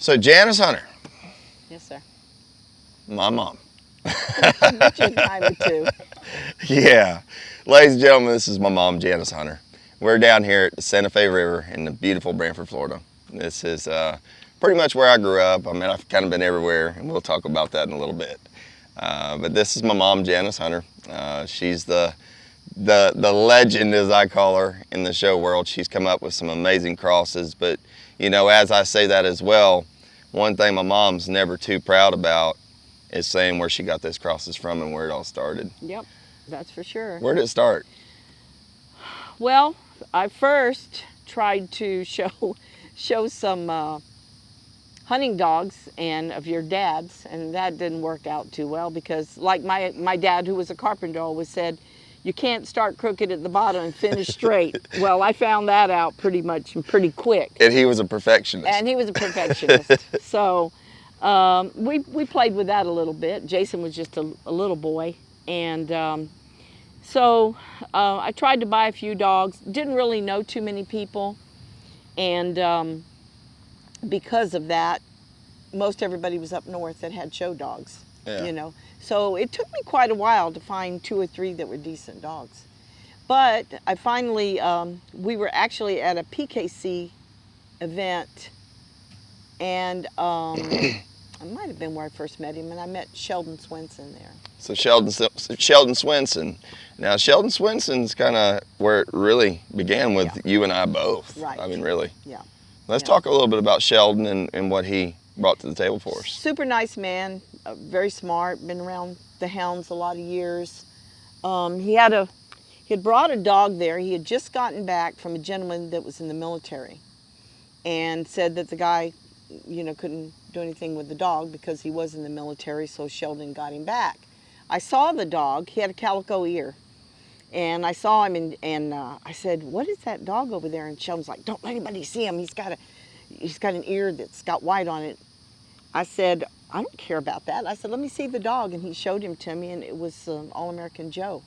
So Janis Hunter, Yes, sir. my mom. I met you a time or two. Yeah. Ladies and gentlemen, this is my mom, Janis Hunter. We're down here at the Santa Fe River in the beautiful Brantford, Florida. This is pretty much where I grew up. I mean, I've kind of been everywhere, and we'll talk about that in a little bit. But this is my mom, Janis Hunter. She's the legend, as I call her, in the show world. She's come up with some amazing crosses. But, you know, as I say that as well, one thing my mom's never too proud about is saying where she got those crosses from and where it all started. Yep, that's for sure. Where did it start? Well, I first tried to show some hunting dogs and of your dad's, and that didn't work out too well because, like my dad, who was a carpenter, always said, you can't start crooked at the bottom and finish straight. Well, I found that out pretty quick. And he was a perfectionist. And he was a perfectionist. So we played with that a little bit. Jason was just a little boy. And so I tried to buy a few dogs. Didn't really know too many people. And because of that, most everybody was up north that had show dogs, you know. So it took me quite a while to find 2 or 3 that were decent dogs. But I finally, we were actually at a PKC event, and it might have been where I first met him, and I met Sheldon Swenson there. So Sheldon Swenson. Now, Sheldon Swenson's kind of where it really began with you and I both. Right. I mean, really. Yeah. Let's talk a little bit about Sheldon and what he brought to the table for us. Super nice man, very smart, been around the hounds a lot of years. He had brought a dog there. He had just gotten back from a gentleman that was in the military and said that the guy, you know, couldn't do anything with the dog because he was in the military, so Sheldon got him back. I saw the dog. He had a calico ear. And I saw him, and I said, what is that dog over there? And Sheldon's like, don't let anybody see him. He's got an ear that's got white on it. I said, I don't care about that. I said, let me see the dog. And he showed him to me, and it was All-American Joe.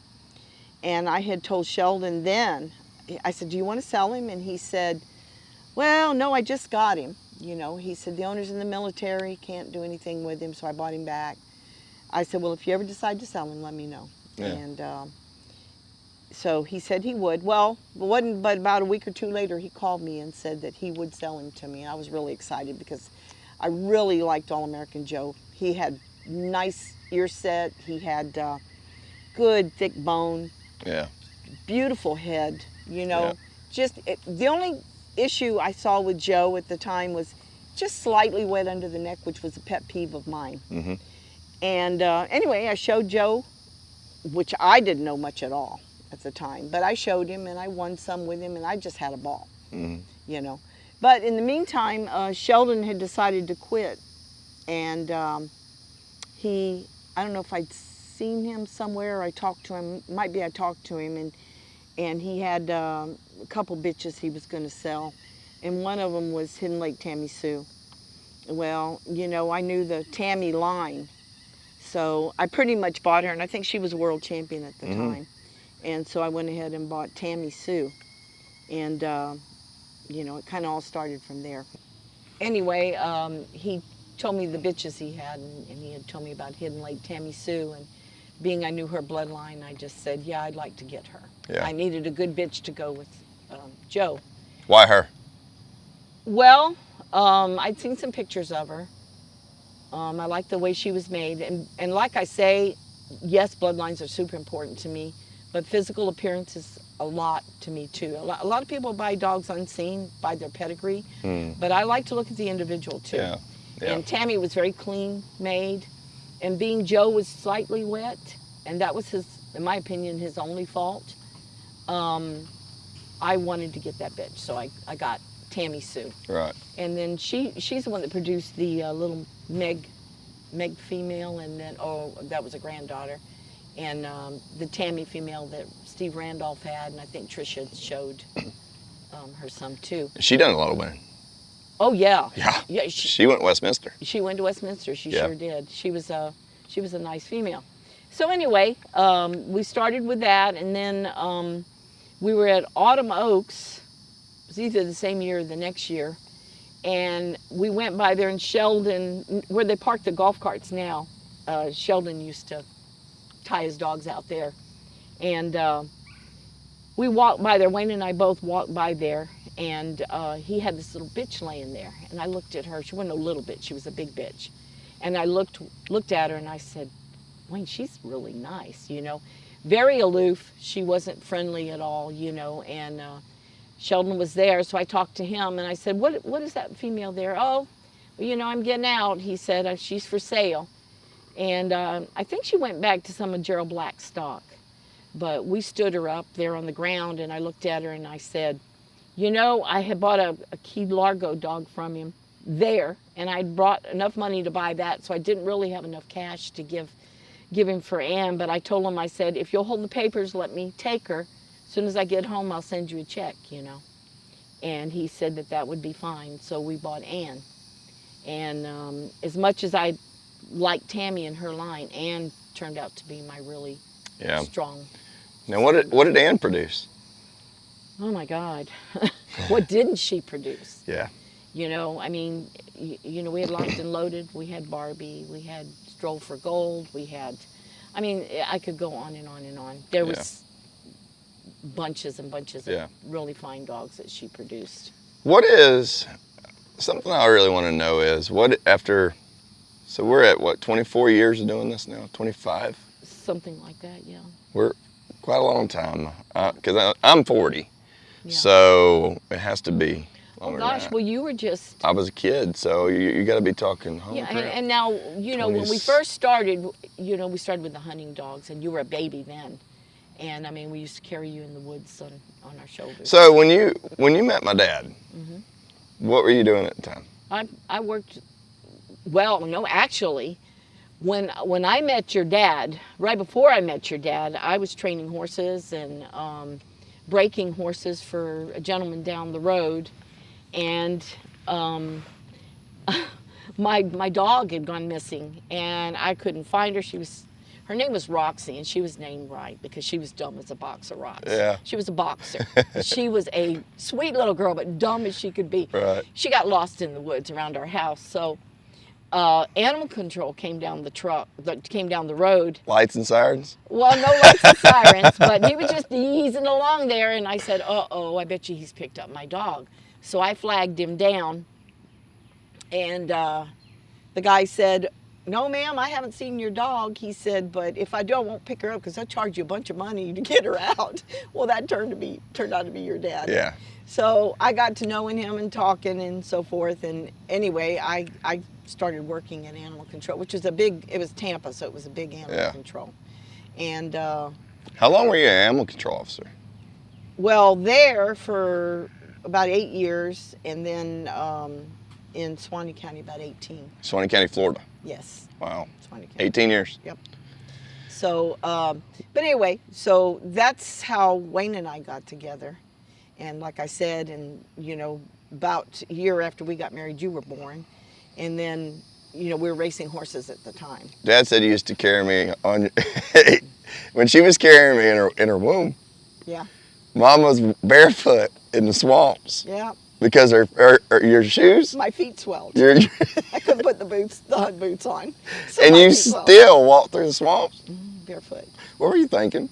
And I had told Sheldon then, I said, do you want to sell him? And he said, well, no, I just got him. You know, he said, the owner's in the military, can't do anything with him, so I bought him back. I said, well, if you ever decide to sell him, let me know. Yeah. And so he said he would. Well, it wasn't but about a week or 2 later, he called me and said that he would sell him to me. And I was really excited because I really liked All-American Joe. He had nice ear set. He had good, thick bone. Yeah. Beautiful head, you know. Yeah. The only issue I saw with Joe at the time was just slightly wet under the neck, which was a pet peeve of mine. Mm-hmm. And anyway, I showed Joe, which I didn't know much at all at the time, but I showed him and I won some with him and I just had a ball, you know. But in the meantime, Sheldon had decided to quit, and I don't know if I'd seen him somewhere or I talked to him, I talked to him, and he had a couple bitches he was going to sell, and one of them was Hidden Lake Tammy Sue. Well, you know, I knew the Tammy line, so I pretty much bought her, and I think she was a world champion at the time. And so I went ahead and bought Tammy Sue. And, you know, it kind of all started from there. Anyway, he told me the bitches he had, and he had told me about Hidden Lake Tammy Sue. And being I knew her bloodline, I just said, yeah, I'd like to get her. Yeah. I needed a good bitch to go with Joe. Why her? Well, I'd seen some pictures of her. I liked the way she was made. And like I say, yes, bloodlines are super important to me. But physical appearance is a lot to me, too. A lot of people buy dogs unseen, by their pedigree. But I like to look at the individual, too. Yeah. Yeah. And Tammy was very clean made. And being Joe was slightly wet, and that was in my opinion, his only fault. I wanted to get that bitch, so I got Tammy Sue. Right. And then she's the one that produced the little Meg female, and then, that was a granddaughter. And the Tammy female that Steve Randolph had, and I think Tricia showed her some too. She done a lot of winning. Oh yeah. Yeah. Yeah. She went to Westminster. She went to Westminster. She sure did. She was a nice female. So anyway, we started with that, and then we were at Autumn Oaks. It was either the same year or the next year, And we went by there in Sheldon, where they park the golf carts now. Sheldon used to tie his dogs out there. And we walked by there. Wayne and I both walked by there. And he had this little bitch laying there. And I looked at her. She wasn't a little bitch. She was a big bitch. And I looked at her and I said, Wayne, she's really nice, you know. Very aloof. She wasn't friendly at all, you know. And Sheldon was there, so I talked to him and I said, what is that female there? Oh, well, you know, I'm getting out. He said, she's for sale. And I think she went back to some of Gerald Black's stock. But we stood her up there on the ground and I looked at her and I said, you know, I had bought a Key Largo dog from him there, and I'd brought enough money to buy that, so I didn't really have enough cash to give him for Ann. But I told him, I said, if you'll hold the papers, let me take her. As soon as I get home, I'll send you a check, you know. And he said that would be fine, so we bought Ann. And as much as I liked Tammy and her line, Ann turned out to be my really strong. Now, what did Ann produce? Oh my God, what didn't she produce? Yeah. You know, I mean, you know, we had Locked and Loaded, we had Barbie, we had Stroll for Gold, we had, I mean, I could go on and on and on. There was bunches and bunches of really fine dogs that she produced. What is, something I really want to know is, so we're at what, 24 years of doing this now, 25? Something like that, yeah. We're quite a long time, because I'm 40. Yeah. So it has to be longer. Oh gosh, well you were just... I was a kid, so you got to be talking home. Yeah, and now, you know, when we first started, you know, we started with the hunting dogs, and you were a baby then. And I mean, we used to carry you in the woods on our shoulders. So when you met my dad, what were you doing at the time? I worked, well, no, actually, when I met your dad, right before I met your dad, I was training horses and breaking horses for a gentleman down the road, and my dog had gone missing, and I couldn't find her. Her name was Roxy, and she was named right because she was dumb as a box of rocks. Yeah. She was a boxer. She was a sweet little girl, but dumb as she could be. Right. She got lost in the woods around our house, so animal control came down the road. Lights and sirens? Well, no lights and sirens, but he was just easing along there, and I said, uh-oh, I bet you he's picked up my dog. So I flagged him down, and the guy said, no, ma'am, I haven't seen your dog. He said, but if I do, I won't pick her up because I'll charge you a bunch of money to get her out. Well, that turned out to be your dad. Yeah. So I got to knowing him and talking and so forth, and anyway, I started working in animal control, which was it was Tampa, so it was a big animal control. And how long were you an animal control officer? Well, there for about 8 years, and then in Suwannee County about 18. Suwannee County, Florida? Yes. Wow. Suwannee County. 18 years? Yep. So, but anyway, so that's how Wayne and I got together. And like I said, and you know, about a year after we got married, you were born. And then, you know, we were racing horses at the time. Dad said he used to carry me on, when she was carrying me in her womb. Yeah. Mom was barefoot in the swamps. Yeah. Because your shoes? My feet swelled. I couldn't put the hunt boots on. So and you still walk through the swamps? Barefoot. What were you thinking?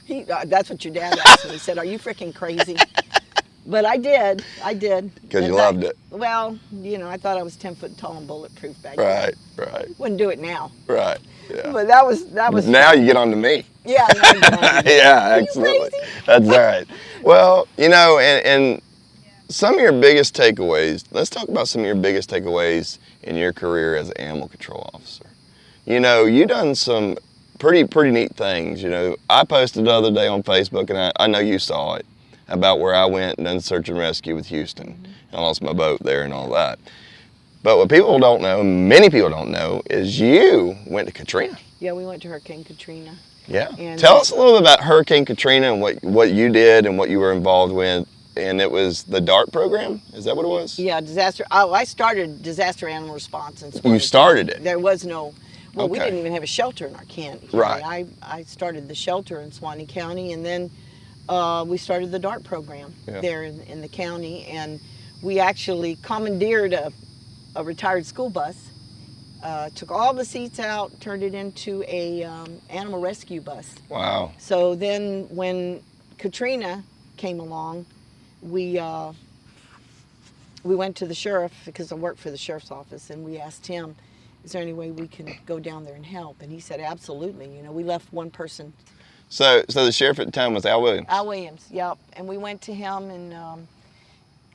That's what your dad asked me. He said, are you freaking crazy? But I did. Because you loved it. Well, you know, I thought I was 10 foot tall and bulletproof back then. Right. Wouldn't do it now. Right, yeah. But that was. Now you get on to me. Yeah. Now you get on to me. Yeah, absolutely. That's all right. Well, you know, and some of your biggest takeaways, let's talk about some of your biggest takeaways in your career as an animal control officer. You know, you done some pretty neat things. You know, I posted the other day on Facebook, and I know you saw it, about where I went and done search and rescue with Houston. I lost my boat there and all that. But what people don't know, many people don't know, is you went to Katrina. Yeah, we went to Hurricane Katrina. Yeah. And tell us a little bit about Hurricane Katrina and what you did and what you were involved with. And it was the DART program? Is that what it was? Yeah, I started disaster animal response in Suwannee. You started it? There was no, we didn't even have a shelter in our county. Right. I started the shelter in Suwannee County, and then we started the DART program there in the county, and we actually commandeered a retired school bus, took all the seats out, turned it into a animal rescue bus. Wow. So then when Katrina came along, we went to the sheriff, because I worked for the sheriff's office, and we asked him, is there any way we can go down there and help? And he said, absolutely. You know, we left one person. So the sheriff at the time was Al Williams? Al Williams, yep. And we went to him, and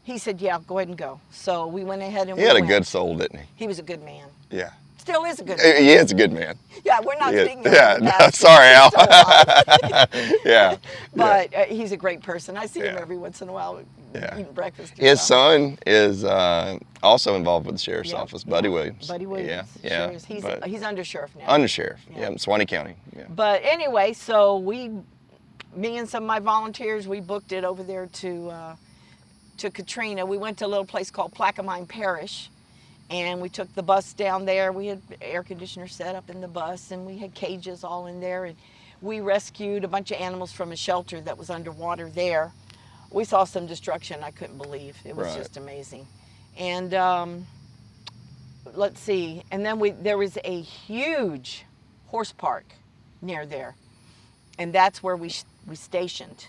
he said, yeah, go ahead and go. So we went ahead and He had a good soul, didn't he? He was a good man. Yeah. Still is a good man. He is a good man. Yeah, we're not speaking of Yeah, him no, as sorry, Al. he's still alive. Yeah. But he's a great person. I see him Yeah. every once in a while eating breakfast. His son is also involved with the sheriff's Yep. office, Buddy Williams. Buddy Williams. Yeah, Sure is. but He's under sheriff now. under sheriff. Yeah. Yeah, Swanee County. Yeah. But anyway, so me and some of my volunteers, we booked it over there to Katrina. We went to a little place called Plaquemine Parish, and we took the bus down there. We had air conditioners set up in the bus, and we had cages all in there, and we rescued a bunch of animals from a shelter that was underwater there. We saw some destruction I couldn't believe. It was just amazing. And let's see, and then there was a huge horse park near there, and that's where we stationed.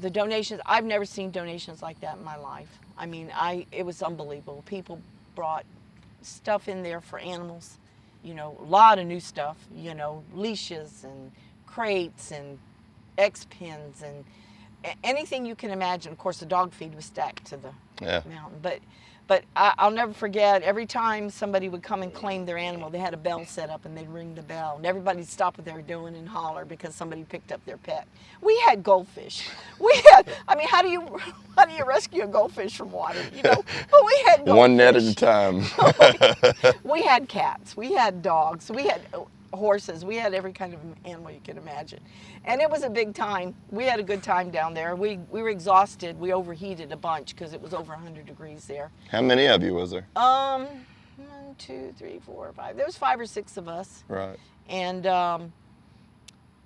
The donations, I've never seen donations like that in my life. I mean, it was unbelievable. People brought stuff in there for animals, you know, a lot of new stuff, you know, leashes and crates and X-pins and anything you can imagine. Of course, the dog feed was stacked to the mountain. But I'll never forget, every time somebody would come and claim their animal, they had a bell set up and they'd ring the bell. And everybody'd stop what they were doing and holler because somebody picked up their pet. We had goldfish. I mean, how do you rescue a goldfish from water, you know? But we had goldfish. One net at a time. We had cats. We had dogs. We had horses. We had every kind of animal you can imagine. And it was a big time. We had a good time down there. We were exhausted. We overheated a bunch because it was over 100 degrees there. How many of you was there? 1, 2, 3, 4, 5. There was 5 or 6 of us. Right. And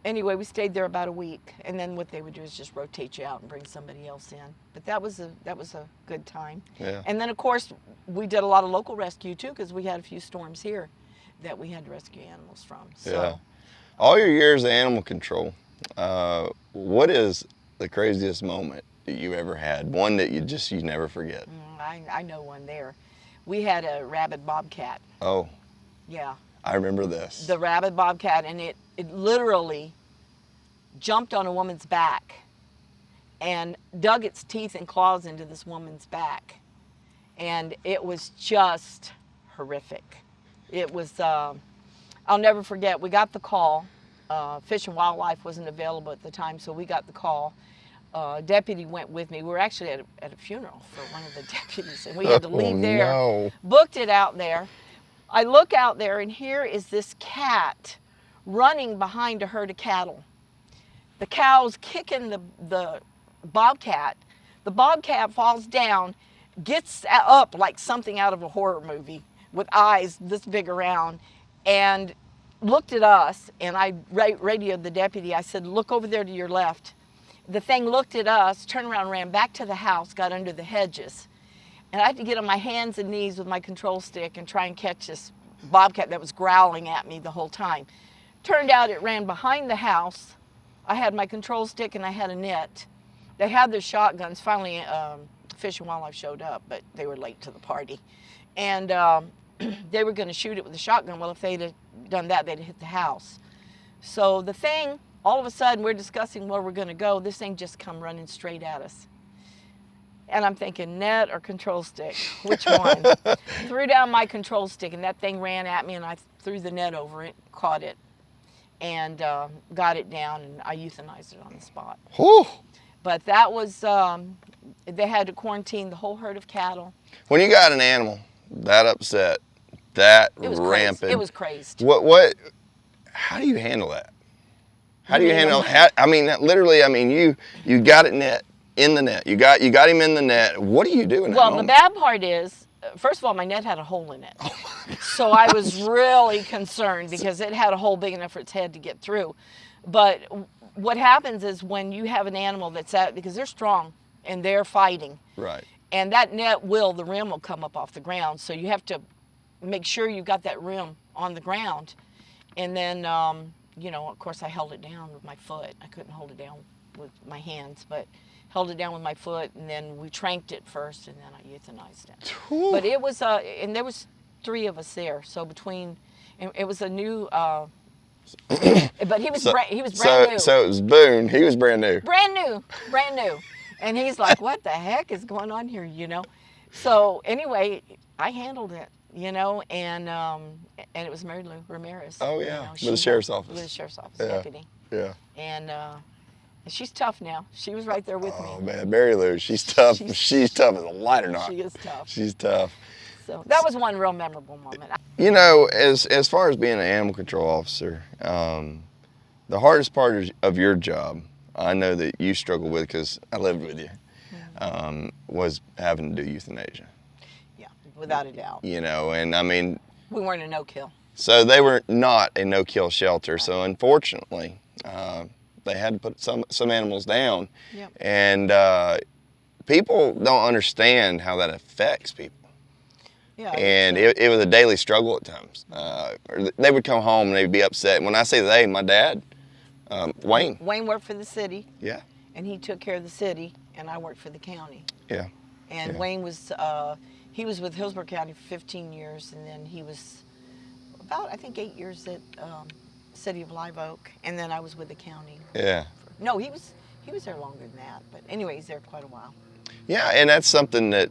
anyway, we stayed there about a week. And then what they would do is just rotate you out and bring somebody else in. But that was a good time. Yeah. And then, of course, we did a lot of local rescue, too, because we had a few storms here that we had to rescue animals from. So. Yeah. All your years of animal control, what is the craziest moment that you ever had? One that you never forget? I know one there. We had a rabid bobcat. Oh. Yeah. I remember this. The rabid bobcat, and it literally jumped on a woman's back and dug its teeth and claws into this woman's back. And it was just horrific. It was, I'll never forget, we got the call. Fish and Wildlife wasn't available at the time, so we got the call. Deputy went with me. We were actually at a funeral for one of the deputies, and we had to leave there. No. Booked it out there. I look out there, and here is this cat running behind a herd of cattle. The cow's kicking the bobcat. The bobcat falls down, gets up like something out of a horror movie with eyes this big around, and looked at us, and I radioed the deputy. I said, look over there to your left. The thing looked at us, turned around, ran back to the house, got under the hedges. And I had to get on my hands and knees with my control stick and try and catch this bobcat that was growling at me the whole time. Turned out it ran behind the house. I had my control stick and I had a net. They had their shotguns. Finally, Fish and Wildlife showed up, but they were late to the party. And they were going to shoot it with a shotgun. Well, if they'd have done that, they'd have hit the house. So the thing, all of a sudden, we're discussing where we're going to go. This thing just come running straight at us. And I'm thinking, net or control stick? Which one? Threw down my control stick, and that thing ran at me, and I threw the net over it, caught it, and got it down, and I euthanized it on the spot. Whew. But that was, they had to quarantine the whole herd of cattle. When you got an animal that upset, that It was rampant. crazed. It was crazed. How do you handle that? How do you handle, literally, you got it in the net. You got him in the net. What do you do in that moment? Well, the bad part is, first of all, my net had a hole in it. So I was really concerned because it had a hole big enough for its head to get through. But what happens is when you have an animal that's out, because they're strong and they're fighting. Right. And that net the rim will come up off the ground. So you have to make sure you got that rim on the ground. And then, you know, of course I held it down with my foot. I couldn't hold it down with my hands, but held it down with my foot, and then we tranked it first, and then I euthanized it. But it was, and there was 3 of us there. So it was a new, but he was brand new. So it was Boone. He was brand new. Brand new. And he's like, what the heck is going on here, you know? So anyway, I handled it, you know, and it was Mary Lou Ramirez. Oh, yeah, you know, with the sheriff's office. With the sheriff's office, yeah. deputy. Yeah. And she's tough now. She was right there with me. Oh, man, Mary Lou, she's tough. She's tough as a lighter knot. She is tough. She's tough. So that was one real memorable moment. You know, as far as being an animal control officer, the hardest part of your job, I know that you struggle with because I lived with you, was having to do euthanasia. Yeah, without a doubt. You know, and I mean... We weren't a no-kill. So they were not a no-kill shelter, so unfortunately, they had to put some animals down. Yep. And people don't understand how that affects people. Yeah, and it was a daily struggle at times. They would come home and they'd be upset. And when I say they, my dad, Wayne. Wayne worked for the city. Yeah. And he took care of the city, and I worked for the county. Yeah. And Wayne was, he was with Hillsborough County for 15 years, and then he was about, I think, 8 years at City of Live Oak, and then I was with the county. Yeah. No, he was there longer than that, but anyway, he's there quite a while. Yeah, and that's something that,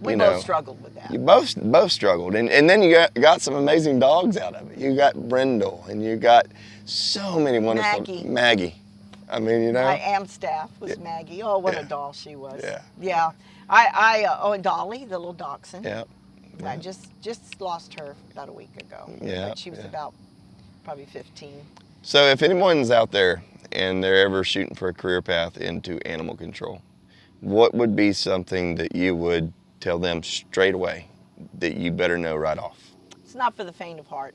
we both struggled with that. You both struggled, and then you got some amazing dogs out of it. You got Brindle, and you got so many wonderful Maggie. I mean, you know. My AM staff was Maggie. Oh, what a doll she was. Yeah. Yeah. And Dolly, the little dachshund. Yeah. I just lost her about a week ago. Yeah. But she was about probably 15. So if anyone's out there and they're ever shooting for a career path into animal control, what would be something that you would tell them straight away that you better know right off? It's not for the faint of heart.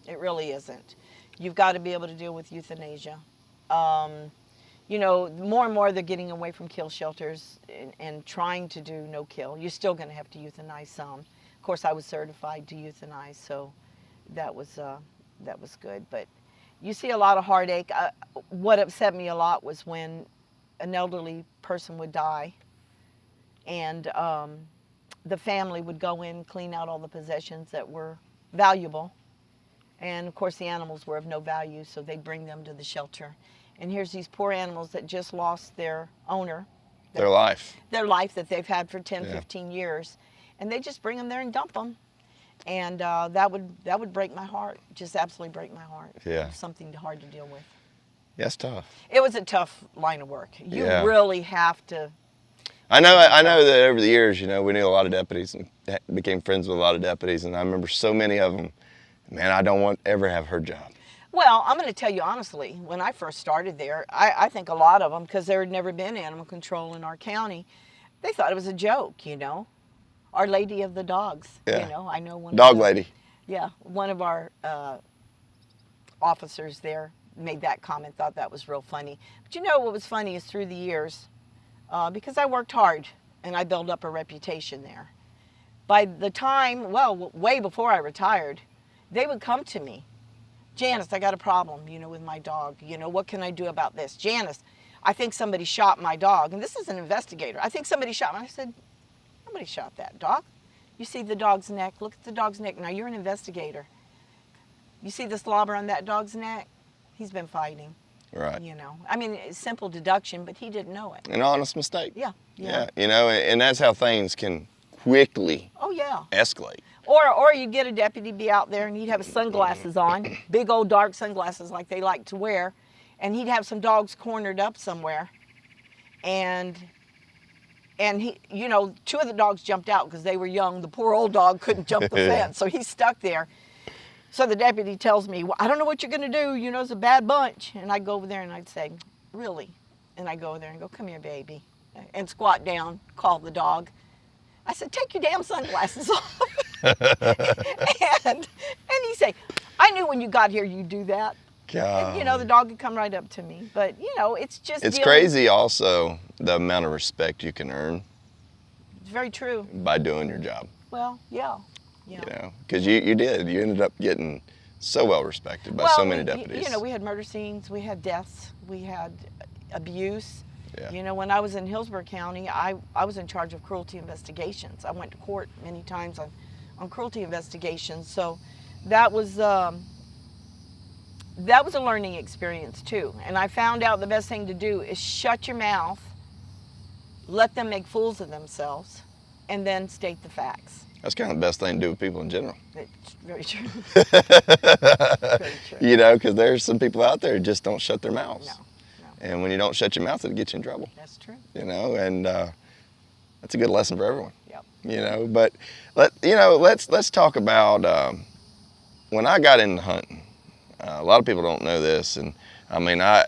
It really isn't. You've got to be able to deal with euthanasia. You know, more and more they're getting away from kill shelters and trying to do no kill. You're still going to have to euthanize some. Of course, I was certified to euthanize, so that was good. But you see a lot of heartache. What upset me a lot was when an elderly person would die, and the family would go in and clean out all the possessions that were valuable. And of course the animals were of no value, so they'd bring them to the shelter. And here's these poor animals that just lost their owner. Their life that they've had for 10, 15 years. And they just bring them there and dump them. And that would break my heart, just absolutely break my heart. Yeah. It was something hard to deal with. That's tough. It was a tough line of work. You really have to. I know that over the years, you know, we knew a lot of deputies and became friends with a lot of deputies, and I remember so many of them. Man, I don't want ever have her job. Well, I'm going to tell you honestly, when I first started there, I think a lot of them, because there had never been animal control in our county, they thought it was a joke, you know. Our Lady of the Dogs, you know. I know one. Dog lady. Yeah, one of our officers there made that comment, thought that was real funny. But you know what was funny is through the years, because I worked hard and I built up a reputation there. By the time, well, way before I retired, they would come to me. Janis, I got a problem, you know, with my dog. You know, what can I do about this? Janis, I think somebody shot my dog. And this is an investigator. I think somebody shot me. I said, nobody shot that dog. You see the dog's neck. Look at the dog's neck. Now, you're an investigator. You see the slobber on that dog's neck? He's been fighting. Right. You know, I mean, it's simple deduction, but he didn't know it. An honest mistake. Yeah. You know, and that's how things can quickly escalate. Or you'd get a deputy be out there and he'd have his sunglasses on, big old dark sunglasses like they like to wear, and he'd have some dogs cornered up somewhere, and he, you know, 2 of the dogs jumped out because they were young. The poor old dog couldn't jump the fence, so he's stuck there. So the deputy tells me, well, I don't know what you're going to do. You know, it's a bad bunch. And I'd go over there and I'd say, really? And I'd go over there and go, come here, baby, and squat down, call the dog. I said, take your damn sunglasses off. and he'd say, I knew when you got here you'd do that. And, you know, the dog would come right up to me. But, you know, it's just It's crazy also the amount of respect you can earn It's very true. by doing your job. Well, yeah. You know, because you did. You ended up getting so well respected by so many deputies. You know, we had murder scenes, we had deaths, we had abuse. Yeah. You know, when I was in Hillsborough County, I was in charge of cruelty investigations. I went to court many times on cruelty investigations. So that was a learning experience too. And I found out the best thing to do is shut your mouth, let them make fools of themselves, and then state the facts. That's kind of the best thing to do with people in general. It's very true. Very true. You know, because there's some people out there who just don't shut their mouths. No. And when you don't shut your mouth, it'll get you in trouble. That's true. You know, and that's a good lesson for everyone. Yep. You know, but let's talk about when I got into hunting. A lot of people don't know this, and I mean, I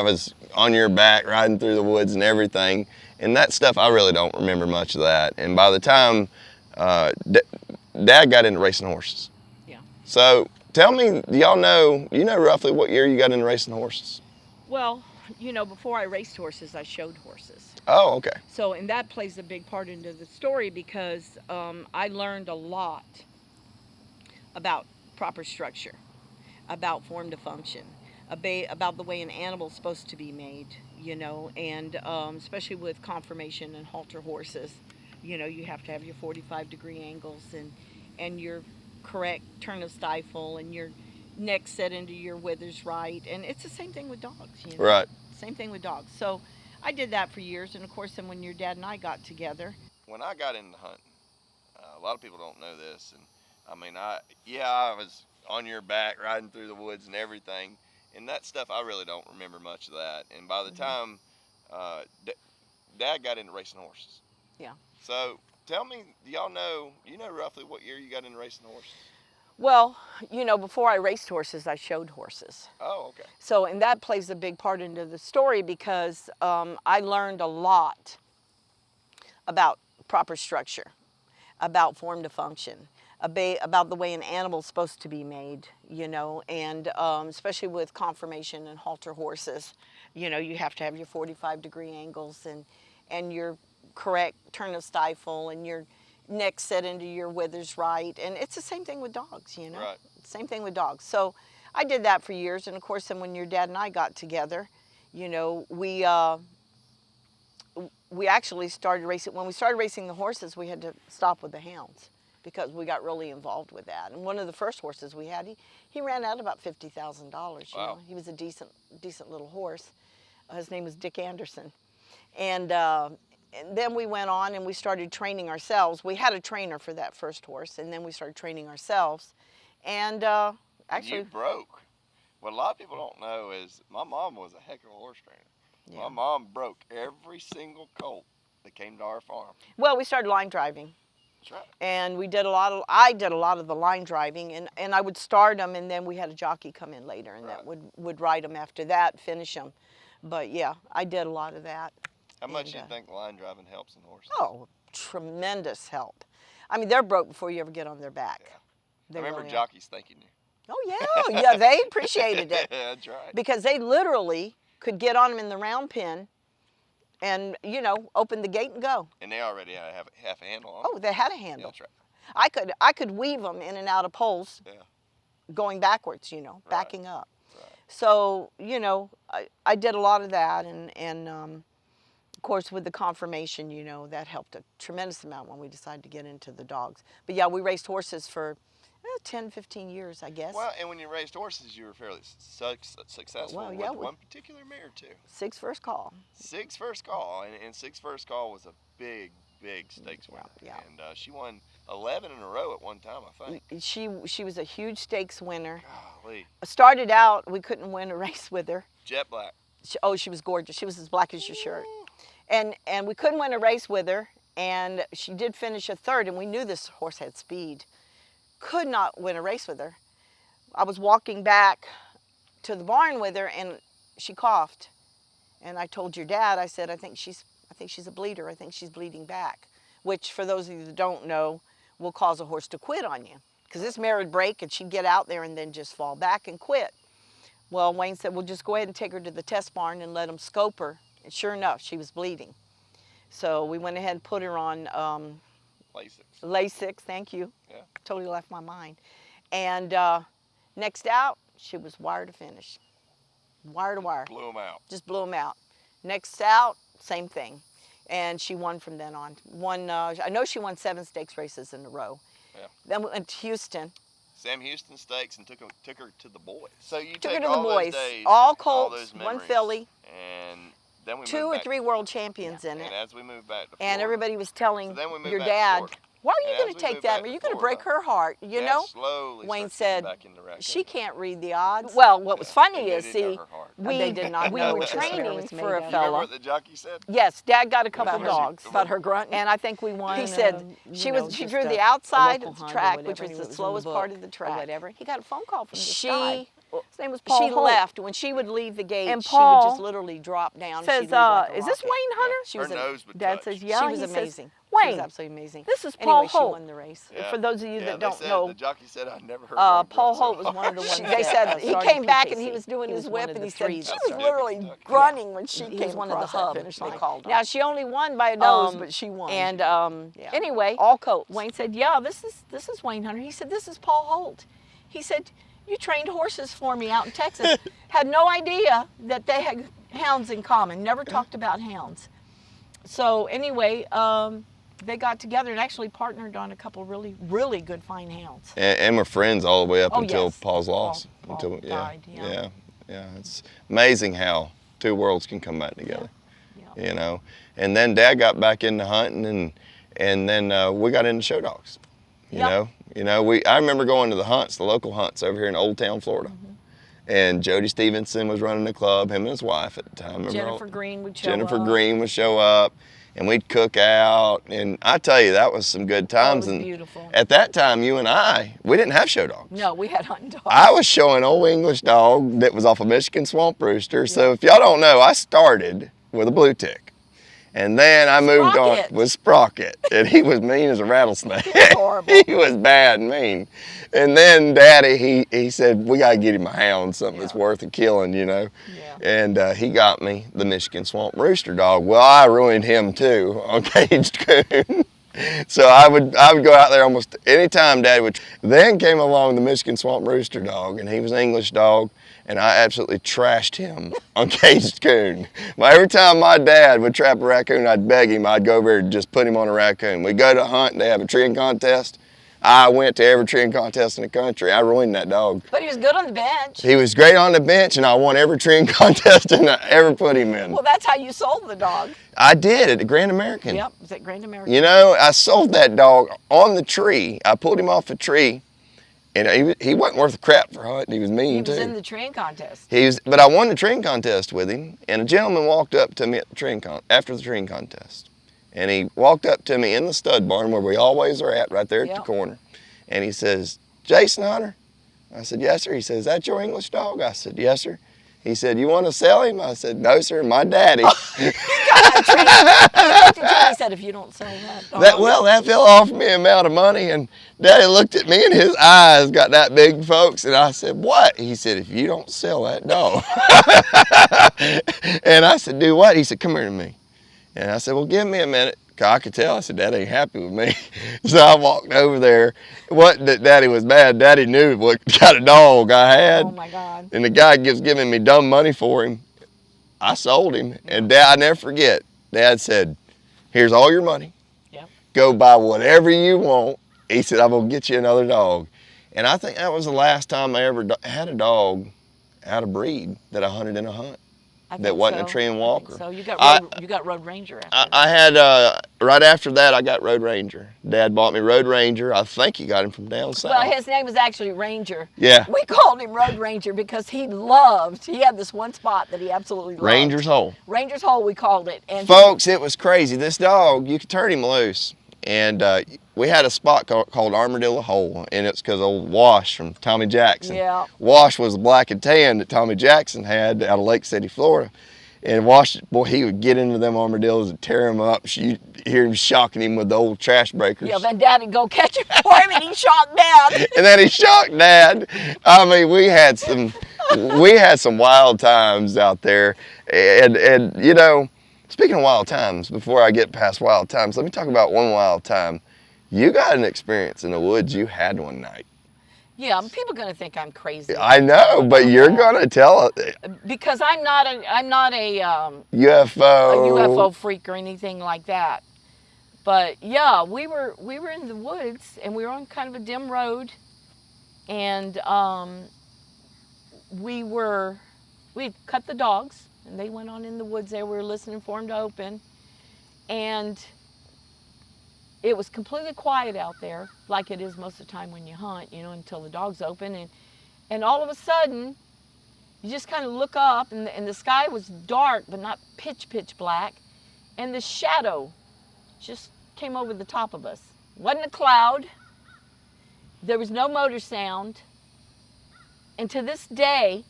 was on your back riding through the woods and everything, and that stuff I really don't remember much of that. And by the time Dad got into racing horses. Yeah. So tell me, do you know roughly what year you got into racing horses? Well, you know, before I raced horses, I showed horses. Oh, okay. So, and that plays a big part into the story because I learned a lot about proper structure, about form to function, about the way an animal's supposed to be made, you know, and especially with conformation and halter horses. You know, you have to have your 45-degree angles and your correct turn of stifle and your neck set into your withers right. And it's the same thing with dogs, you know. Right. Same thing with dogs. So I did that for years. And of course, then when your dad and I got together. When I got into hunting, a lot of people don't know this. And I mean, I was on your back riding through the woods and everything. And that stuff, I really don't remember much of that. And by the time Dad got into racing horses. Yeah. So tell me, do you know roughly what year you got into racing horses? Well, you know, before I raced horses, I showed horses. Oh, okay. So, and that plays a big part into the story because I learned a lot about proper structure, about form to function, about the way an animal's supposed to be made, you know, and especially with conformation and halter horses, you know, you have to have your 45-degree angles and your correct turn of stifle and your neck set into your withers right. And it's the same thing with dogs, you know. Right. Same thing with dogs. So I did that for years. And of course, then when your dad and I got together, you know, we actually started racing. When we started racing the horses, we had to stop with the hounds because we got really involved with that. And one of the first horses we had, he ran out about $50,000. Wow. Know, he was a decent little horse. His name was Dick Anderson, and then we went on and we started training ourselves. We had a trainer for that first horse, and then we started training ourselves. And actually, you broke. What a lot of people don't know is my mom was a heck of a horse trainer. Yeah. My mom broke every single colt that came to our farm. Well, we started line driving. That's right. And I did a lot of the line driving, and I would start them, and then we had a jockey come in later, and that would ride them after that, finish them. But yeah, I did a lot of that. How much do you think line driving helps in horses? Oh, tremendous help. I mean, they're broke before you ever get on their back. Yeah. I remember jockeys thanking you. Oh, yeah, they appreciated it. That's right. Because they literally could get on them in the round pen and, you know, open the gate and go. And they already have a handle on them. Oh, they had a handle. Yeah, that's right. I could weave them in and out of poles going backwards, you know, backing up. Right. So, you know, I did a lot of that, and of course, with the conformation, you know, that helped a tremendous amount when we decided to get into the dogs. But yeah, we raced horses for 10, 15 years, I guess. Well, and when you raised horses, you were fairly successful with one particular mare, too. Sig's First Call. Sig's First Call, and Sig's First Call was a big stakes winner. Yeah. And she won 11 in a row at one time, I think. She was a huge stakes winner. Golly. Started out, we couldn't win a race with her. Jet black. She was gorgeous. She was as black as your shirt. And we couldn't win a race with her, and she did finish a third, and we knew this horse had speed. Could not win a race with her. I was walking back to the barn with her, and she coughed. And I told your dad, I said, I think she's a bleeder. I think she's bleeding back, which for those of you that don't know, will cause a horse to quit on you. Because this mare would break, and she'd get out there and then just fall back and quit. Well, Wayne said, well, just go ahead and take her to the test barn and let them scope her. And sure enough, she was bleeding. So we went ahead and put her on Lasix. Thank you. Yeah. Totally left my mind. And next out, she was wire to finish. Wire to wire. Blew them out. Just blew them out. Next out, same thing. And she won from then on. I know she won 7 stakes races in a row. Yeah. Then we went to Houston. Sam Houston Stakes and took her to the boys. So you Took her take to the all boys. those days, all all colts, those 1 memories, filly. And then we 2 moved or back, 3 world champions in it. And as we moved back to Florida. And everybody was telling So then we moved your back to dad, Florida. why are you And going as to we take moved that? back Are to you going to Florida, break her heart? You Dad know? slowly Wayne started said, getting back into racing. she can't read the odds. Well, what was funny is, They didn't know see, her heart. we did not we know were what this mare training was for made a of. You remember fella. what the jockey said? Yes, Dad got a couple About her- dogs. about her grunting? And I think we won. He Um, said you she know, was. She just drew a- the a outside local of the hunt or track, whatever, which was and it the was in the slowest part book of the or track. whatever. He got a phone call from this She- guy. His name was Paul She Holt. left when she would leave the gate. And she would just Paul literally drop down. says, she'd leave like a is this rocket. Wayne Hunter? She Her was nose would Dad touch. says, yeah. She was He says, amazing. She Wayne, was absolutely amazing. this is Anyway, Paul she Holt. won the race. Yeah. For those of you Yeah, that they don't said, know, the jockey said, I never heard Paul one Holt grunt was so one of the hard." ones. She- They that, said he started came back and PKC. he was doing He his was one whip of and the he said three she that was started literally Kentucky. grunting when she He came was one of the across that hub, finish they line. called her. Now she only won by a nose, but she won. And Yeah. anyway, all colts. Wayne said, "Yeah, this is Wayne Hunter." He said, "This is Paul Holt." He said, "You trained horses for me out in Texas." Had no idea that they had hounds in common. Never talked about hounds. So anyway, they got together and actually partnered on a couple really, really good fine hounds. And we're friends all the way up Oh, until yes. Paul's loss. Paul until died, yeah. Yeah. It's amazing how 2 worlds can come back together. Yeah. You know. And then Dad got back into hunting, and then we got into show dogs. Yep. You know, I remember going to the hunts, the local hunts over here in Old Town, Florida. And Jody Stevenson was running the club, him and his wife at the time. Remember Jennifer Green would show Jennifer up. Green would show up, and we'd cook out. And I tell you, that was some good times. was and beautiful. At that time, you and we didn't have show dogs. No, we had hunting dogs. I was showing Old English Dog that was off a Michigan Swamp Rooster. So if y'all don't know, I started with a blue tick. And then I moved Sprocket. on with Sprocket, and he was mean as a rattlesnake. Horrible. He was bad and mean. And then Daddy, he said, we got to get him a hound, something that's worth a killing, you know. Yeah. And he got me the Michigan Swamp Rooster Dog. Well, I ruined him too on Caged Coon. So I would go out there almost any time Daddy would. Then came along the Michigan Swamp Rooster Dog, and he was an English dog, and I absolutely trashed him on Caged Coon. But every time my dad would trap a raccoon, I'd beg him, I'd go over and just put him on a raccoon. We'd go to a hunt, and they have a treeing contest. I went to every treeing contest in the country. I ruined that dog. But he was good on the bench. He was great on the bench, and I won every treeing contest and I ever put him in. Well, that's how you sold the dog. I did at the Grand American. Yep, it was at Grand American. You know, I sold that dog on the tree. I pulled him off a tree, and he wasn't worth a crap for hunting. He was mean He was too. in the train contest. But I won the treeing contest with him, and a gentleman walked up to me at the after the treeing contest, and he walked up to me in the stud barn where we always are at, right there at the corner, and he says, "Jason Hunter?" I said, "Yes, sir." He says, "Is that your English dog?" I said, "Yes, sir." He said, "You want to sell him?" I said, "No, sir, my daddy." He said, "If you don't sell that dog." That fella offered me an amount of money, and Daddy looked at me, and his eyes got that big, folks. And I said, "What?" He said, "If you don't sell that dog." And I said, "Do what?" He said, "Come here to me." And I said, "Well, give me a minute." 'Cause I could tell. I said, "Dad ain't happy with me." So I walked over there. It wasn't that Daddy was mad. Daddy knew what kind of dog I had. Oh my God. And the guy giving me dumb money for him. I sold him. And Dad, I never forget, Dad said, "Here's all your money. Yep. Go buy whatever you want." He said, "I'm going to get you another dog." And I think that was the last time I ever had a dog out of breed that I hunted in a hunt. I That think wasn't so. a tree and I think walker. So you got Road Ranger after that. I had, right after that, I got Road Ranger. Dad bought me Road Ranger. I think he got him from down south. Well, his name was actually Ranger. Yeah. We called him Road Ranger because he had this one spot that he absolutely loved. Ranger's Hole. Ranger's Hole, we called it. And Folks, it was crazy. This dog, you could turn him loose. And we had a spot called Armadillo Hole, and it's because old Wash from Tommy Jackson. Yeah. Wash was the black and tan that Tommy Jackson had out of Lake City, Florida. And Wash, boy, he would get into them armadillos and tear them up. You hear him shocking him with the old trash breakers. Yeah, then Dad'd go catch him for him, and he shot Dad. And then he shocked Dad. I mean, we had some wild times out there, and you know, Speaking of wild times, before I get past wild times, let me talk about one wild time. You got an experience in the woods you had one night. Yeah, people are gonna think I'm crazy. I know, but you're gonna tell it. Because I'm not a UFO freak or anything like that. But yeah, we were in the woods and we were on kind of a dim road, and we had cut the dogs and they went on in the woods there. We were listening for them to open, and it was completely quiet out there, like it is most of the time when you hunt, you know, until the dogs open. And all of a sudden, you just kind of look up, and the sky was dark, but not pitch black, and the shadow just came over the top of us. Wasn't a cloud. There was no motor sound. And to this day,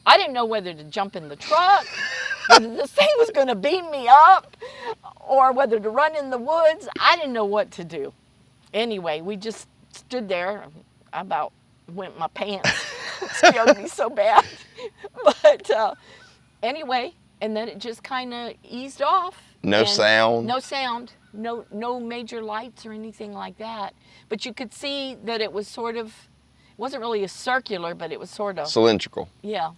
I didn't know whether to jump in the truck, whether this thing was going to beam me up, or whether to run in the woods. I didn't know what to do. Anyway, we just stood there. I about went my pants. It scared me so bad. But anyway, and then it just kind of eased off. No sound? No sound. No major lights or anything like that. But you could see that it was sort of, it wasn't really a circular, but it was sort of cylindrical. Yeah.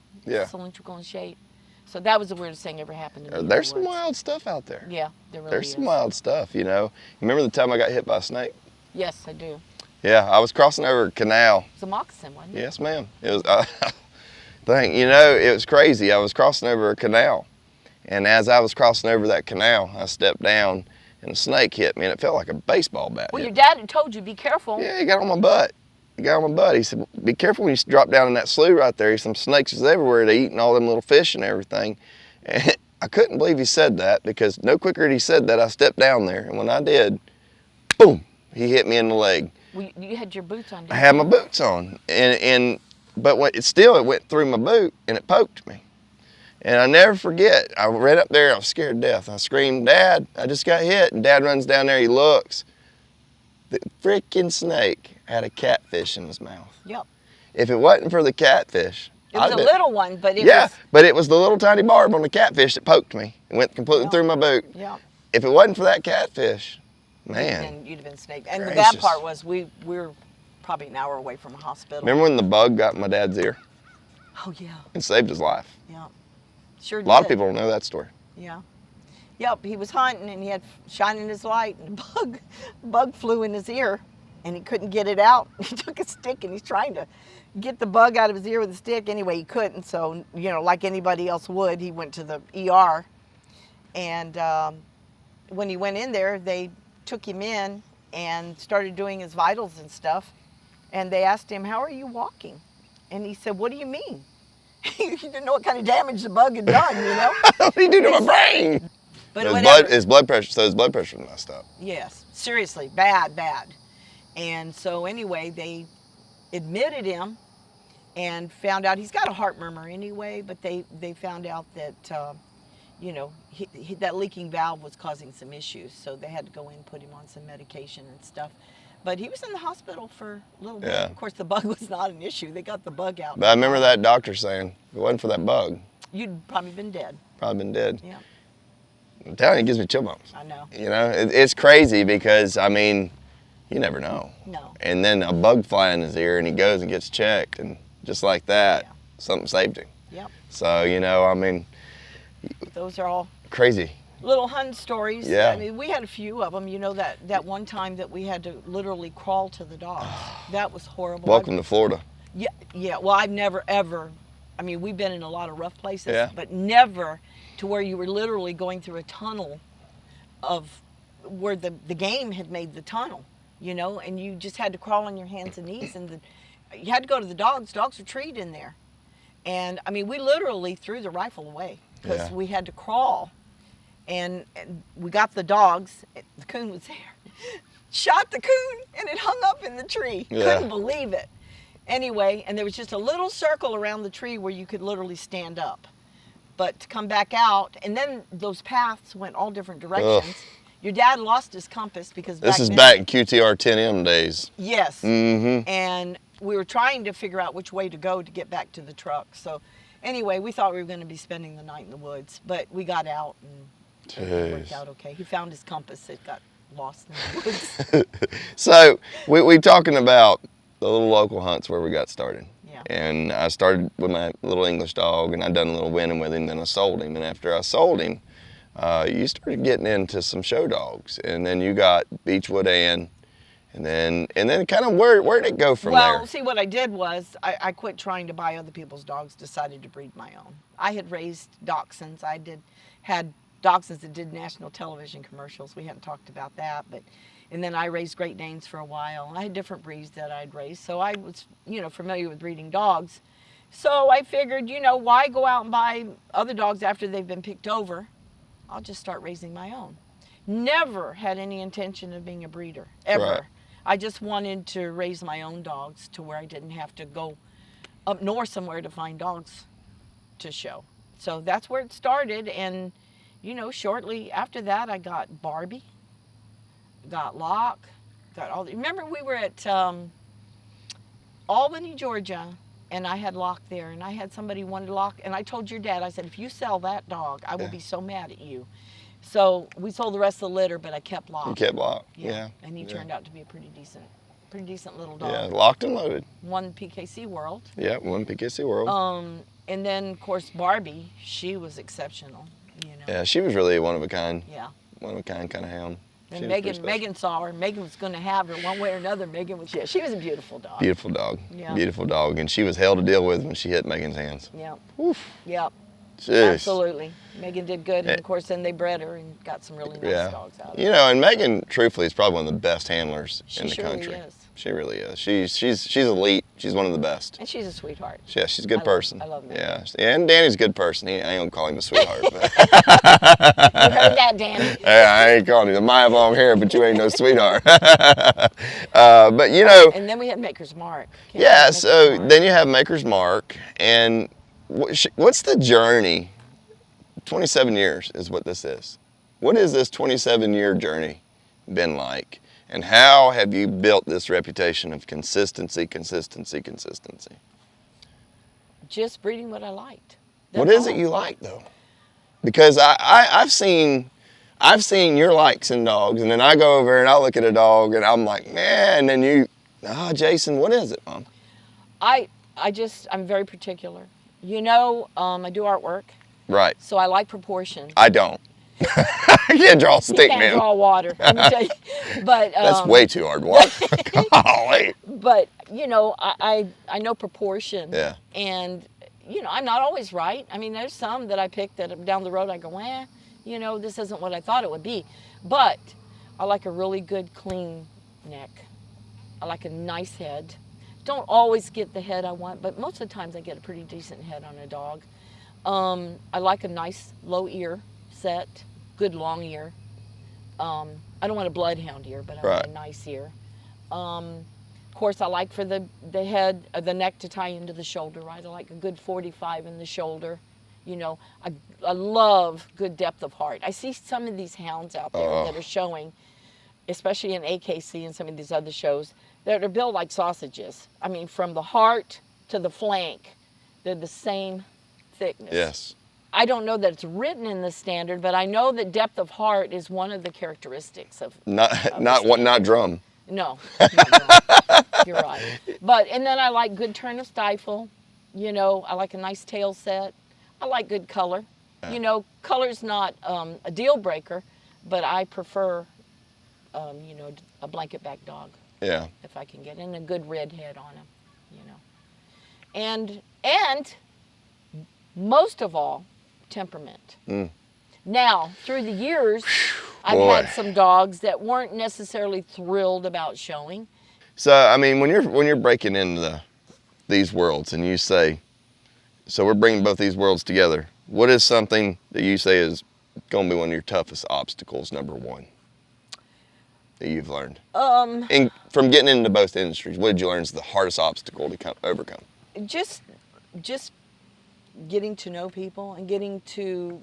Cylindrical in shape. So that was the weirdest thing ever happened to me. There's some wild stuff out there. Yeah, there really There's is. some wild stuff, you know. Remember the time I got hit by a snake? Yes, I do. Yeah, I was crossing over a canal. It's a moccasin, wasn't it? Yes, ma'am. It was, you know, it was crazy. I was crossing over a canal. And as I was crossing over that canal, I stepped down and a snake hit me, and it felt like a baseball bat. Well, your dad had told you, be careful. Yeah, he got on my butt. He said, be careful when you drop down in that slough right there. Some snakes is everywhere. They're eating all them little fish and everything. And I couldn't believe he said that, because no quicker than he said that, I stepped down there. And when I did, boom, he hit me in the leg. Well, you had your boots on. I had my boots on. But it went through my boot and it poked me. And I never forget, I ran up there, I was scared to death. I screamed, Dad, I just got hit. And Dad runs down there, he looks. The freaking snake had a catfish in his mouth. Yep. If it wasn't for the catfish, it was a little one, but it was... but it was the little tiny barb on the catfish that poked me. It went completely through my boot. Yeah. If it wasn't for that catfish, man. You'd have been snaked. And the bad part was we were probably an hour away from a hospital. Remember when the bug got in my dad's ear? Oh, yeah. And saved his life. Yeah. Sure did. A lot of people don't know that story. Yeah. Yep, he was hunting and he had shining his light, and a bug flew in his ear and he couldn't get it out. He took a stick and he's trying to get the bug out of his ear with a stick. Anyway, he couldn't, so, you know, like anybody else would, he went to the ER. And when he went in there, they took him in and started doing his vitals and stuff. And they asked him, how are you walking? And he said, what do you mean? He didn't know what kind of damage the bug had done, you know? What did he do to my brain? But his blood pressure was messed up. Yes, seriously, bad. And so anyway, they admitted him and found out he's got a heart murmur anyway, but they found out that, you know, that leaking valve was causing some issues. So they had to go in and put him on some medication and stuff. But he was in the hospital for a little bit. Of course, the bug was not an issue. They got the bug out. But I remember that doctor saying, if it wasn't for that bug, you'd probably been dead. Probably been dead. Yeah. I'm telling you, it gives me chill bumps. I know. You know, it's crazy because, I mean, you never know. No. And then a bug fly in his ear and he goes and gets checked, and just like that, something saved him. Yep. So, you know, I mean. Those are all crazy. Little hunt stories. Yeah. I mean, we had a few of them. You know, that one time that we had to literally crawl to the dogs. That was horrible. Welcome to Florida. Yeah. Well, I've never, ever, I mean, we've been in a lot of rough places, but never to where you were literally going through a tunnel of where the game had made the tunnel, you know, and you just had to crawl on your hands and knees, and you had to go to the dogs. Dogs were treed in there. And, I mean, we literally threw the rifle away because we had to crawl. And we got the dogs. The coon was there. Shot the coon, and it hung up in the tree. Couldn't believe it. Anyway, and there was just a little circle around the tree where you could literally stand up. But to come back out, and then those paths went all different directions. Ugh. Your dad lost his compass because this is back in QTR 10M days. Yes. Mm-hmm. And we were trying to figure out which way to go to get back to the truck. So Anyway, we thought we were going to be spending the night in the woods, but we got out and it worked out okay. He found his compass. It got lost in the woods. So we talking about the little local hunts where we got started. Yeah. And I started with my little English dog, and I done a little winning with him. Then I sold him, and after I sold him, you started getting into some show dogs, and then you got Beechwood Ann, and then kind of where'd it go from there? Well, see, what I did was I quit trying to buy other people's dogs, decided to breed my own. I had raised dachshunds. Had dachshunds that did national television commercials. We hadn't talked about that, and then I raised Great Danes for a while. I had different breeds that I'd raised, so I was, familiar with breeding dogs. So I figured, why go out and buy other dogs after they've been picked over? I'll just start raising my own. Never had any intention of being a breeder, ever. Right. I just wanted to raise my own dogs to where I didn't have to go up north somewhere to find dogs to show. So that's where it started, and shortly after that I got Barbie, got Locke, got all the, remember we were at Albany, Georgia, and I had Locke there, and I had somebody wanted Locke, and I told your dad, I said, if you sell that dog, I will be so mad at you. So we sold the rest of the litter, but I kept Locke. You kept Locke, yeah. And he turned out to be a pretty decent little dog. Yeah, locked and loaded. Won PKC World. Yeah, won PKC World. And then of course Barbie, she was exceptional. Yeah, she was really one of a kind. Yeah. One of a kind of hound. And Megan saw her. Megan was going to have her one way or another. She was a beautiful dog. Beautiful dog. Yeah. Beautiful dog, and she was hell to deal with when she hit Megan's hands. Yeah. Oof. Yep. Jeez. Absolutely. Megan did good, and of course then they bred her and got some really nice dogs out of it. And Megan, truthfully, is probably one of the best handlers in the country. She really is. She really is. She's elite. She's one of the best. And she's a sweetheart. Yeah, she's a good person. I love Megan. Yeah, and Danny's a good person. I ain't gonna call him a sweetheart. But. You heard that, Danny? Yeah, I ain't calling you. I have long hair, but you ain't no sweetheart. But And then we had Maker's Mark. Then you have Maker's Mark, and what's the journey? 27 years is what this is. What has this 27-year journey been like? And how have you built this reputation of consistency? Just breeding what I liked. What is it you like, though? Because I've seen your likes in dogs, and then I go over and I look at a dog, and I'm like, man, and then Jason, what is it, Mom? I'm very particular. I do artwork. Right. So I like proportion. I don't. I can't draw a stick, man. You can't draw water, let me tell you. But, that's way too hard to watch. Golly. But, I know proportion. Yeah. And, I'm not always right. I mean, there's some that I pick that down the road I go, this isn't what I thought it would be. But I like a really good, clean neck. I like a nice head. Don't always get the head I want, but most of the times I get a pretty decent head on a dog. I like a nice low ear set, good long ear. I don't want a bloodhound ear, but I want a nice ear. Of course, I like for the head, the neck to tie into the shoulder, right? I like a good 45 in the shoulder. I love good depth of heart. I see some of these hounds out there that are showing, especially in AKC and some of these other shows, that are built like sausages. I mean, from the heart to the flank, they're the same thickness. Yes. I don't know that it's written in the standard, but I know that depth of heart is one of the characteristics of not drum. No, not drum. You're right. And then I like good turn of stifle. I like a nice tail set. I like good color. Yeah. Color's not a deal breaker, but I prefer, a blanket back dog. Yeah. If I can get in a good red head on him, and most of all, temperament. Now, through the years, I've had some dogs that weren't necessarily thrilled about showing. So, I mean, when you're breaking into these worlds and you say, so we're bringing both these worlds together, what is something that you say is going to be one of your toughest obstacles, number one, that you've learned? From getting into both industries, what did you learn is the hardest obstacle to overcome? Just getting to know people and getting to,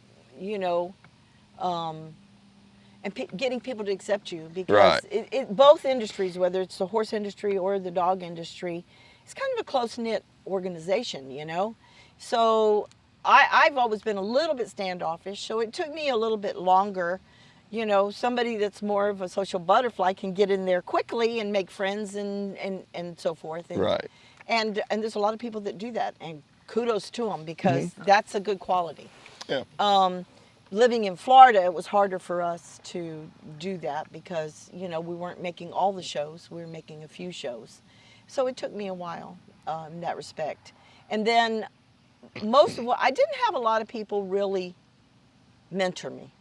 getting people to accept you, because both industries, whether it's the horse industry or the dog industry, it's kind of a close-knit organization, So I've always been a little bit standoffish, so it took me a little bit longer. You know, somebody that's more of a social butterfly can get in there quickly and make friends and so forth. And, Right. And there's a lot of people that do that, and kudos to them because that's a good quality. Yeah. Living in Florida, it was harder for us to do that because, you know, we weren't making all the shows. We were making a few shows. So it took me a while in that respect. And then most of what, I didn't have a lot of people really mentor me.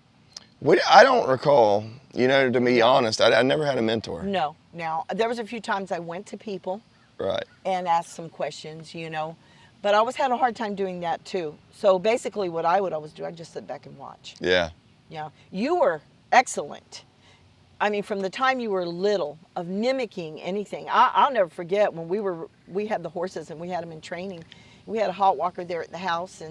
I don't recall, you know, to be honest, I never had a mentor. No. Now, there was a few times I went to people Right. and asked some questions, you know, but I always had a hard time doing that too. So basically what I would always do, I'd just sit back and watch. Yeah. Yeah. You were excellent. I mean, from the time you were little, of mimicking anything. I'll never forget when we had the horses and we had them in training. We had a hot walker there at the house,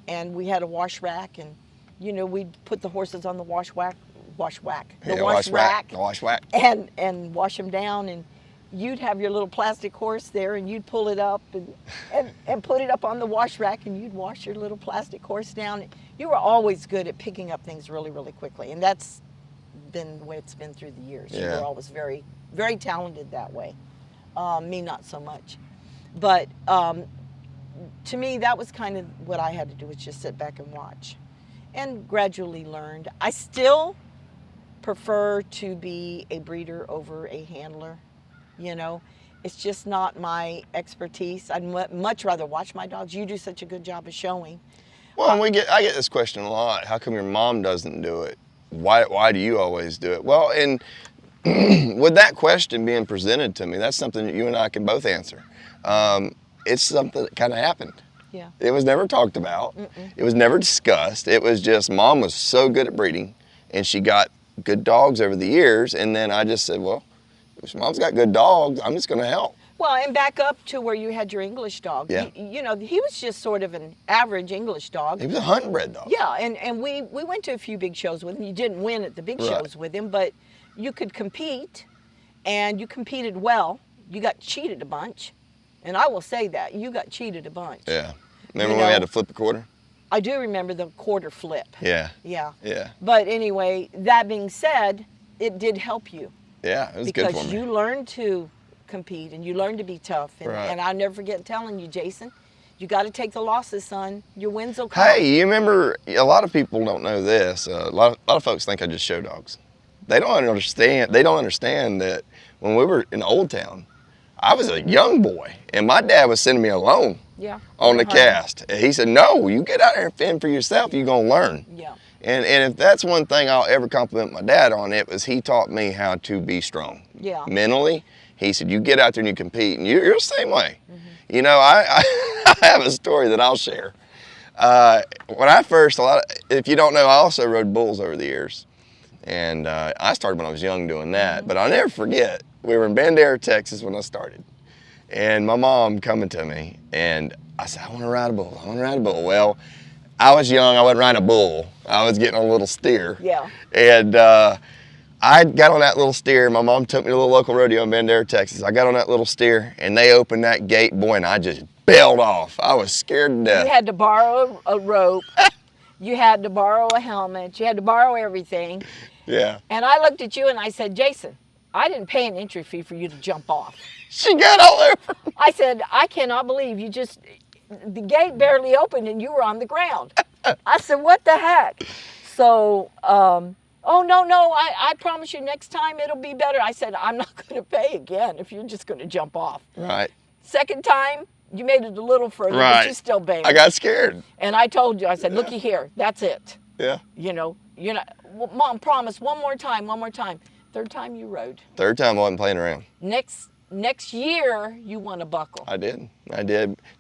and we had a wash rack, and you know, we'd put the horses on the wash rack, The wash rack, and wash them down, and you'd have your little plastic horse there, and you'd pull it up and put it up on the wash rack, and you'd wash your little plastic horse down. You were always good at picking up things really, really quickly, and that's been the way it's been through the years. Yeah. You were always very, very talented that way. Me, not so much. But to me, that was kind of what I had to do, was just sit back and watch, and gradually learned. I still prefer to be a breeder over a handler. You know, it's just not my expertise. I'd much rather watch my dogs. You do such a good job of showing. Well, I get this question a lot. How come your mom doesn't do it? Why do you always do it? Well, and with that question being presented to me, that's something that you and I can both answer. It's something that kind of happened. Yeah. It was never talked about. It was never discussed. It was just Mom was so good at breeding, and she got good dogs over the years. And then I just said, well, if Mom's got good dogs, I'm just going to help. Well, and back up to where you had your English dog. Yeah. You know, he was just sort of an average English dog. He was a hunting bred dog. Yeah, and we went to a few big shows with him. You didn't win at the big shows with him, but you could compete, and you competed well. You got cheated a bunch, and I will say that. You got cheated a bunch. Yeah. Remember when we had to flip the quarter? I do remember the quarter flip. Yeah. Yeah. Yeah. But anyway, that being said, it did help you. Yeah, it was good for me. Because you learned to compete, and you learned to be tough. And I'll never forget telling you, Jason, you got to take the losses, son. Your wins will come. Hey, you remember, a lot of people don't know this. A lot of folks think I just show dogs. They don't understand that when we were in Old Town, I was a young boy, and my dad was sending me alone on the cast. And he said, no, you get out there and fend for yourself, you're going to learn. Yeah. And if that's one thing I'll ever compliment my dad on, it was he taught me how to be strong. Yeah. Mentally, he said, you get out there and you compete, and you're the same way. You know, I have a story that I'll share. When I first, if you don't know, I also rode bulls over the years. And I started when I was young doing that, but I'll never forget, we were in Bandera, Texas when I started. And my mom coming to me, and I said, I want to ride a bull, I want to ride a bull. Well, I was young, I wasn't riding a bull. I was getting on a little steer. Yeah. And I got on that little steer. My mom took me to the local rodeo in Bandera, Texas. I got on that little steer, and they opened that gate, boy, and I just bailed off. I was scared to death. You had to borrow a rope. You had to borrow a helmet. You had to borrow everything. Yeah. And I looked at you and I said, Jason, I didn't pay an entry fee for you to jump off. She got all over me. I said, I cannot believe you just, the gate barely opened and you were on the ground. I said, what the heck? So, oh, no, I promise you next time it'll be better. I said, I'm not going to pay again if you're just going to jump off. Right. Second time, you made it a little further, but you still bailed. I got scared. And I told you, I said, looky here, that's it. Yeah. You know, Mom, promise, one more time. Third time you rode. Third time I wasn't playing around. Next year, you won a buckle. I did.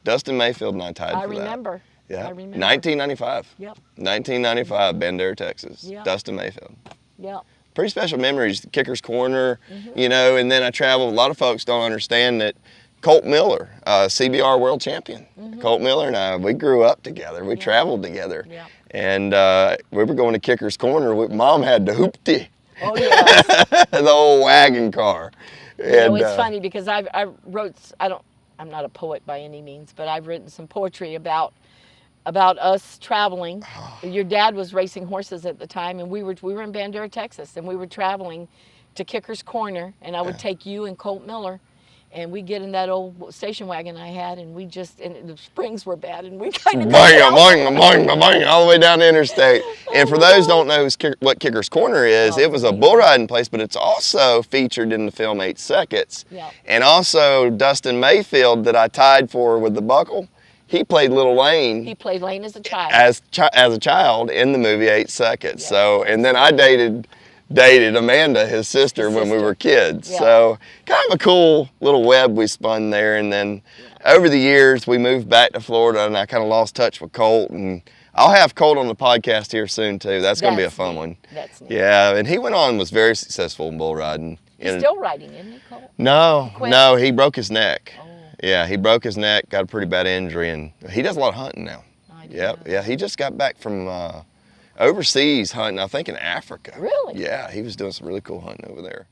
Dustin Mayfield and I tied for that. I remember. Yeah. I remember. 1995. Yep. 1995, Bandera, Texas. Yep. Dustin Mayfield. Yep. Pretty special memories. Kicker's Corner, you know, and then I traveled. A lot of folks don't understand that Colt Miller, CBR world champion. Colt Miller and I, we grew up together. We traveled together. Yeah. And we were going to Kicker's Corner. Mom had the hoopty. Oh, yes. The old wagon car. And, it's funny because I wrote, I'm not a poet by any means, but I've written some poetry about us traveling. Your dad was racing horses at the time, and we were in Bandera, Texas, and we were traveling to Kicker's Corner, and I would take you and Colt Miller, and we get in that old station wagon I had, and and the springs were bad, and we kind of Bang, bang, bang, bang, all the way down the interstate. And for those who don't know what Kicker's Corner is, it was a bull riding place, but it's also featured in the film 8 Seconds. Yeah. And also Dustin Mayfield, that I tied for with the buckle, he played Little Lane. He played Lane as a child. As a child in the movie 8 Seconds. Yeah. So, and then I dated Amanda, his sister, when we were kids. Yeah. So kind of a cool little web we spun there. And then over the years, we moved back to Florida, and I kind of lost touch with Colt. And I'll have Colt on the podcast here soon too. That's going to be a fun one. That's neat. Yeah, and he went on and was very successful in bull riding. He's still riding, isn't he, Colt? No, he broke his neck. Oh. Yeah, he broke his neck, got a pretty bad injury, and he does a lot of hunting now. Yeah, he just got back from overseas hunting, I think in Africa. Really? Yeah, he was doing some really cool hunting over there.